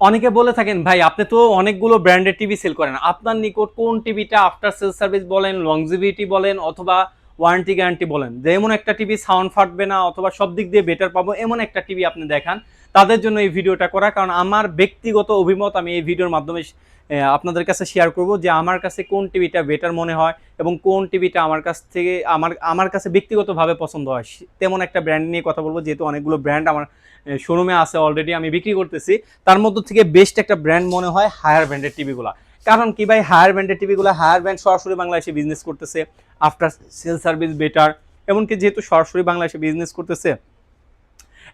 অনেকে বলে থাকেন ভাই আপনি তো অনেকগুলো ব্র্যান্ডের টিভি সেল করেন, আপনার নিকট কোন টিভিটা আফটার সেল সার্ভিস বলেন, লংজিভিটি বলেন, অথবা ওয়ারেন্টি গ্যারান্টি বলেন, যে এমন একটা টিভি সাউন্ড ফাটবে না অথবা সব দিক দিয়ে বেটার পাবো এমন একটা টিভি আপনি দেখান, তাদের জন্য এই ভিডিওটা করা। কারণ আমার ব্যক্তিগত অভিমত আমি এই ভিডিওর মাধ্যমে আপনাদের কাছে শেয়ার করব যে আমার কাছে কোন টিভিটা বেটার মনে হয় এবং কোন টিভিটা আমার কাছ থেকে আমার কাছে ব্যক্তিগতভাবে পছন্দ হয়, তেমন একটা ব্র্যান্ড নিয়ে কথা বলবো। যেহেতু অনেকগুলো ব্র্যান্ড আমার শোরুমে আছে, অলরেডি আমি বিক্রি করতেছি, তার মধ্য থেকে বেস্ট একটা ব্র্যান্ড মনে হয় হায়ার ব্র্যান্ডের টিভিগুলো। কারণ কি ভাই, হায়ার ব্র্যান্ডের টিভিগুলো, হায়ার ব্র্যান্ড সরাসরি বাংলাদেশে বিজনেস করতেছে, আফটার সেল সার্ভিস বেটার। এমনকি যেহেতু সরাসরি বাংলাদেশে বিজনেস করতেছে,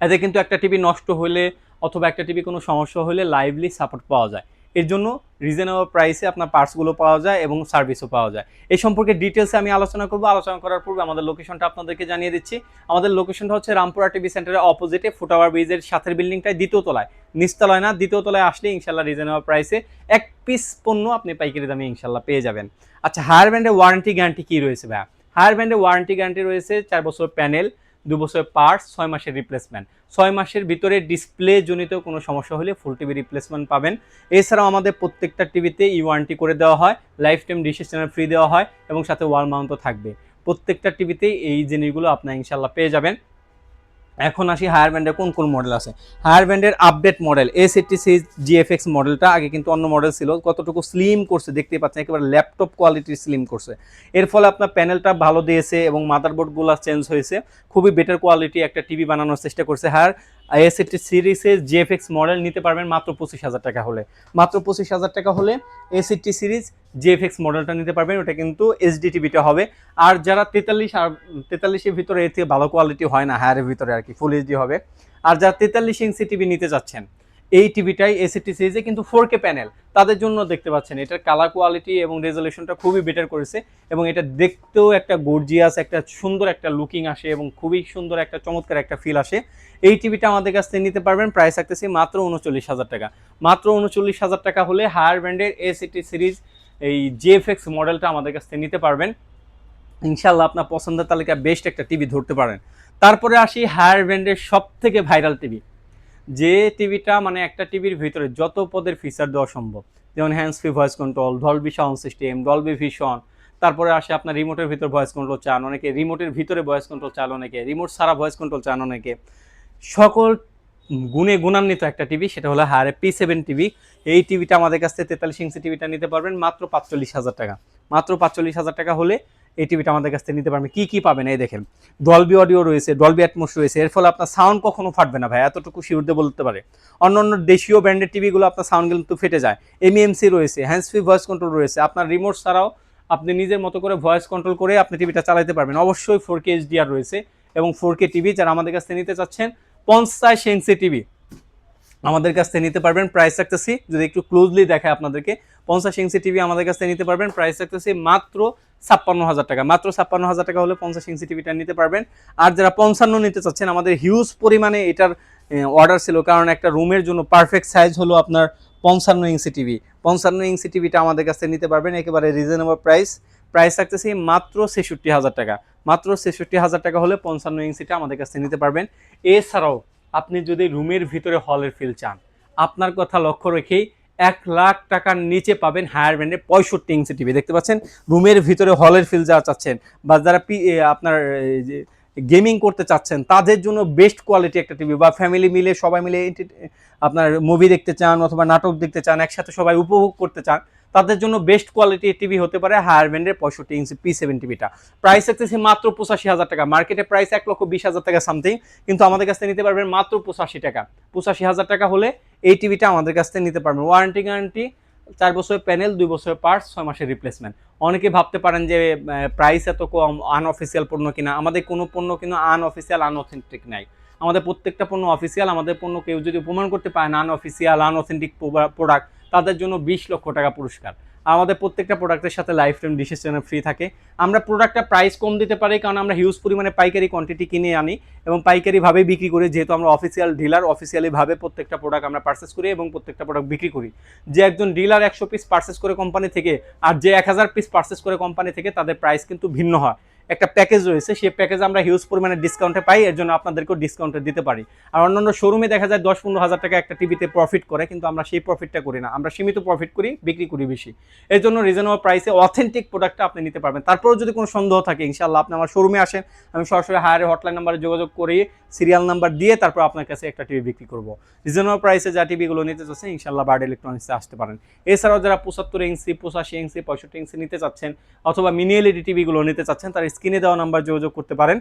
এতে কিন্তু একটা টিভি নষ্ট হলে অথবা একটা টিভি কোনো সমস্যা হলে লাইভলি সাপোর্ট পাওয়া যায়। এর জন্য রিজনেবল প্রাইসে আপনার পার্টসগুলো পাওয়া যায় এবং সার্ভিসও পাওয়া যায়। এই সম্পর্কে ডিটেলসে আমি আলোচনা করব। আলোচনা করার পূর্বে আমাদের লোকেশনটা আপনাদেরকে জানিয়ে দিচ্ছি। আমাদের লোকেশনটা হচ্ছে রামপুরা টিভি সেন্টারের অপোজিটে, ফুটওভার ব্রিজের সাথের বিল্ডিংটায়, দ্বিতীয় তলায়, নিচতলায় না, দ্বিতীয় তলায় আসলে ইনশাল্লাহ রিজনেবল প্রাইসে এক পিস পণ্য আপনি পাইকারি দামে ইনশাল্লাহ পেয়ে যাবেন। আচ্ছা, হায়ার ব্র্যান্ডের ওয়ারেন্টি গ্যারান্টি কী রয়েছে ভাইয়া? হায়ার ব্র্যান্ডের ওয়ারেন্টি গ্যারান্টি রয়েছে 4 বছর প্যানেল, 2 বছর পার্টস, 6 মাসের রিপ্লেসমেন্ট। 6 মাসের ভিতরে ডিসপ্লে জনিত কোনো সমস্যা হলে ফুল টিভি রিপ্লেসমেন্ট পাবেন। এছাড়াও আমাদের প্রত্যেকটা টিভিতে ওয়ারেন্টি করে দেওয়া হয়, life time dish channel free দেওয়া হয় এবং সাথে ওয়াল মাউন্টও থাকবে। প্রত্যেকটা টিভিতেই এই জিনিসগুলো আপনারা ইনশাল্লাহ পেয়ে যাবেন। এখন আসি হায়ার ব্যান্ডের কোন কোন মডেল আছে। হায়ার ব্যান্ডের আপডেট মডেল A86 GFX মডেলটা, আগে কিন্তু অন্য মডেল ছিল, কতটুকু স্লিম করছে দেখতে পাচ্ছেন, একেবারে ল্যাপটপ কোয়ালিটির স্লিম করছে। এর ফলে আপনার প্যানেলটা ভালো দিয়েছে এবং মাদারবোর্ডগুলো চেঞ্জ হয়েছে, খুবই বেটার কোয়ালিটি একটা টিভি বানানোর চেষ্টা করছে। হায়ার A86 সিরিজের GFX মডেল নিতে পারবেন মাত্র 25,000 টাকা হলে। মাত্র 25,000 টাকা হলে A60 সিরিজ GFX মডেলটা নিতে পারবেন। ওটা কিন্তু এইচডি টিভিটা হবে। আর যারা 43-এর ভিতরে এর থেকে ভালো কোয়ালিটি হয় না হায়ারের ভিতরে আর কি, ফুল এইচডি হবে। আর যারা 43 ইঞ্চি টিভি নিতে চাচ্ছেন, এই টিভিটাই A60 সিরিজে কিন্তু 4K প্যানেল, তাদের জন্য দেখতে পাচ্ছেন এটার কালার কোয়ালিটি এবং রেজলিউশনটা খুবই বেটার করেছে এবং এটা দেখতেও একটা গর্জিয়াস, একটা সুন্দর একটা লুকিং আসে এবং খুবই সুন্দর একটা চমৎকার একটা ফিল আসে। এই টিভিটা আমাদের কাছ থেকে নিতে পারবেন, প্রাইস রাখতেছি মাত্র 39,000 টাকা। মাত্র 39,000 টাকা হলে হায়ার ব্র্যান্ডের A60 সিরিজ এই GFX মডেলটা আমাদের কাছ থেকে নিতে পারবেন। ইনশাল্লাহ আপনার পছন্দের তালিকা বেস্ট একটা টিভি ধরতে পারেন। তারপরে আসি হায়ার ব্র্যান্ডের সব থেকে ভাইরাল টিভি, যে টিভিটা মানে একটা টিভির ভিতরে যত পদের ফিচার দেওয়া সম্ভব, যেমন hands free voice control, Dolby sound system, Dolby vision. তারপরে আসে আপনার রিমোটের ভিতর ভয়েস কন্ট্রোল চান অনেকে, রিমোটের ভিতরে ভয়েস কন্ট্রোল চান অনেকে, রিমোট ছাড়া ভয়েস কন্ট্রোল চান অনেকে। সকল গুণে গুণান্বিত একটা টিভি, সেটা হলো হায়ার P7 টিভি। এই টিভিটা আমাদের কাছ থেকে 43 ইঞ্চি টিভিটা নিতে পারবেন মাত্র 45,000 টাকা। মাত্র 45,000 টাকা হলে এই টিভিটা আমাদের কাছ থেকে নিতে পারবেন। কি কি পাবেন এই দেখেন, ডলবি অডিও রয়েছে, ডলবি অ্যাটমস রয়েছে, এর ফলে আপনার সাউন্ড কখনো ফাটবে না ভাই, এতটুকু শিওর দিয়ে বলতে পারে। অন্য অন্য দেশীয় ব্র্যান্ডের টিভিগুলো আপনার সাউন্ড কিন্তু ফেটে যায়। এমইএমসি রয়েছে, হ্যান্ডস ফ্রি ভয়েস কন্ট্রোল রয়েছে, আপনার রিমোট ছাড়াও আপনি নিজের মতো করে ভয়েস কন্ট্রোল করে আপনি টিভিটা চালাতে পারবেন। অবশ্যই 4K HDR রয়েছে এবং 4K টিভি যারা আমাদের কাছ থেকে নিতে চাচ্ছেন, 50 ইঞ্চি টিভি আমাদের কাছ থেকে নিতে পারবেন। প্রাইস রাখতেছি, যদি একটু ক্লোজলি দেখায় আপনাদেরকে, 50 ইঞ্চি টিভি আমাদের কাছ থেকে নিতে পারবেন, প্রাইস রাখতেছি মাত্র 56,000 টাকা। মাত্র 56,000 টাকা হলে 50 ইঞ্চি টিভিটা নিতে পারবেন। আর যারা 55 নিতে চাচ্ছেন, আমাদের হিউজ পরিমাণে এটার অর্ডার ছিল, কারণ একটা রুমের জন্য পারফেক্ট সাইজ হলো আপনার 55 ইঞ্চি টিভি। 55 ইঞ্চি টিভিটা আমাদের কাছ থেকে নিতে পারবেন একেবারে রিজনেবল প্রাইস। প্রাইস রাখতেছি মাত্র 66,000 টাকা। মাত্র 66,000 টাকা হলে 55 ইঞ্চিটা আমাদের কাছ থেকে নিতে পারবেন। এছাড়াও আপনি যদি রুমের ভিতরে হলের ফিল চান, আপনার কথা লক্ষ্য রেখেই 1,00,000 টাকার নিচে পাবেন হায়ার ব্র্যান্ডের 65 ইঞ্চি টিভি। দেখতে পাচ্ছেন, রুমের ভিতরে হলের ফিল যারা চাচ্ছেন বা যারা আপনার গেমিং করতে চাচ্ছেন, তাদের জন্য বেস্ট কোয়ালিটি একটা টিভি, বা ফ্যামিলি মিলে সবাই মিলে আপনার মুভি দেখতে চান অথবা নাটক দেখতে চান, একসাথে সবাই উপভোগ করতে চান, তাদের জন্য বেস্ট কোয়ালিটির টিভি হতে পারে হায়ার ব্র্যান্ডের 65 ইঞ্চি P7 টিভিটা। প্রাইস হচ্ছে মাত্র 85,000 টাকা। মার্কেটে প্রাইস 1,20,000 টাকা সামথিং, কিন্তু আমাদের কাছ থেকে নিতে পারবেন মাত্র 85 টাকা। 85,000 টাকা হলে এই টিভিটা আমাদের কাছ থেকে নিতে পারবেন। ওয়ারেন্টি গ্যারান্টি 4 বছরের প্যানেল, 2 বছরের পার্টস, 6 মাসের রিপ্লেসমেন্ট। অনেকে ভাবতে পারেন যে প্রাইস এত কম, আনঅফিসিয়াল পণ্য কিনা। আমাদের কোনো পণ্য কিন্তু আনঅফিসিয়াল, আনঅথেন্টিক নাই। আমাদের প্রত্যেকটা পণ্য অফিসিয়াল। আমাদের পণ্য কেউ যদি প্রমাণ করতে পারে না আনঅফিসিয়াল, আনঅথেন্টিক প্রোডাক্ট, তাদের জন্য 20 লক্ষ টাকা পুরস্কার। আমাদের প্রত্যেকটা প্রোডাক্টের সাথে লাইফ টাইম ডিশের চ্যানেল ফ্রি থাকে। আমরা প্রোডাক্টটা প্রাইস কম দিতে পারি কারণ আমরা হিউজ পরিমাণে পাইকারি কোয়ান্টিটি কিনে আনি এবং পাইকারিভাবে বিক্রি করি। যেহেতু আমরা অফিসিয়াল ডিলার, অফিসিয়ালিভাবে প্রত্যেকটা প্রোডাক্ট আমরা পারচেস করি এবং প্রত্যেকটা প্রোডাক্ট বিক্রি করি। যে একজন ডিলার 100 পিস পারচেস করে কোম্পানি থেকে আর যে 1000 পিস পারচেস করে কোম্পানি থেকে, তাদের প্রাইস কিন্তু ভিন্ন হয়। একটা প্যাকেজ রয়েছে, সেই প্যাকেজে আমরা হিউজ পরিমাণে ডিসকাউন্টে পাই, এর জন্য আপনাদেরকেও ডিসকাউন্টে দিতে পারি। আর অন্যান্য শোরুমে দেখা যায় 10-15 হাজার টাকা একটা টিভিতে প্রফিট করে, কিন্তু আমরা সেই প্রফিটটা করি না, আমরা সীমিত প্রফিট করি, বিক্রি করি বেশি। এর জন্য রিজনেবল প্রাইসে অথেন্টিক প্রোডাক্টটা আপনি নিতে পারবেন। তারপরেও যদি কোনো সন্দেহ থাকে ইনশাআল্লাহ আপনি আমার শোরুমে আসেন, আমি সরাসরি হায়ারের হটলাইন নাম্বারে যোগাযোগ করে সিরিয়াল নাম্বার দিয়ে তারপর আপনার কাছে একটা টিভি বিক্রি করব। রিজনেবল প্রাইসে যা টিভিগুলো নিতে চাচ্ছেন ইনশাআল্লাহ বার্ড ইলেকট্রনিক্সে আসতে পারেন। এছাড়াও যারা 75 ইঞ্চি, 85 ইঞ্চি, 65 ইঞ্চি নিতে চাচ্ছেন অথবা মিনি এলইডি টিভিগুলো নিতে চাচ্ছেন, তার স্ক্রিনে দেওয়া নাম্বার যোগাযোগ করতে পারেন।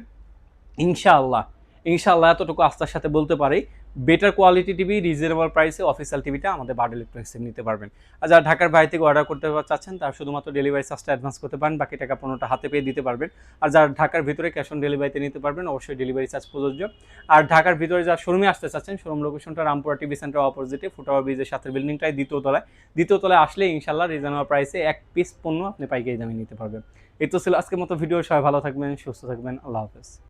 ইনশাআল্লাহ ইনশাআল্লাহ এতটুকু আস্থার সাথে বলতে পারি, বেটার কোয়ালিটি টিভি রিজনেবল প্রাইসে অফিসিয়াল টিভিটা আমাদের বার্ড ইলেকট্রনিক্সে নিতে পারবেন। আর যারা ঢাকার বাইরে থেকে অর্ডার করতে চাচ্ছেন তারা শুধুমাত্র ডেলিভারি চার্জটা অ্যাডভান্স করতে পারেন, বাকি টাকা 15টা হাতে পেয়ে দিতে পারবেন। আর যারা ঢাকার ভিতরে ক্যাশ অন ডেলিভারিতে নিতে পারবেন, অবশ্যই ডেলিভারি চার্জ প্রযোজ্য। আর ঢাকার ভিতরে যারা শোরুমে আসতে চাচ্ছেন, শোরুম লোকেশনটা রামপুরা টিভি সেন্টার অপোজিটে ফুটওভার ব্রিজের সাথে বিল্ডিংটাই দ্বিতীয় তলায় আসলে ইনশাআল্লাহ রিজনেবল প্রাইসে এক পিস পণ্য আপনি পাইকারি দামে নিতে পারবেন। এই তো ছিল আজকের মতো ভিডিও। সবাই ভালো থাকবেন, সুস্থ থাকবেন, আল্লাহ হাফেজ।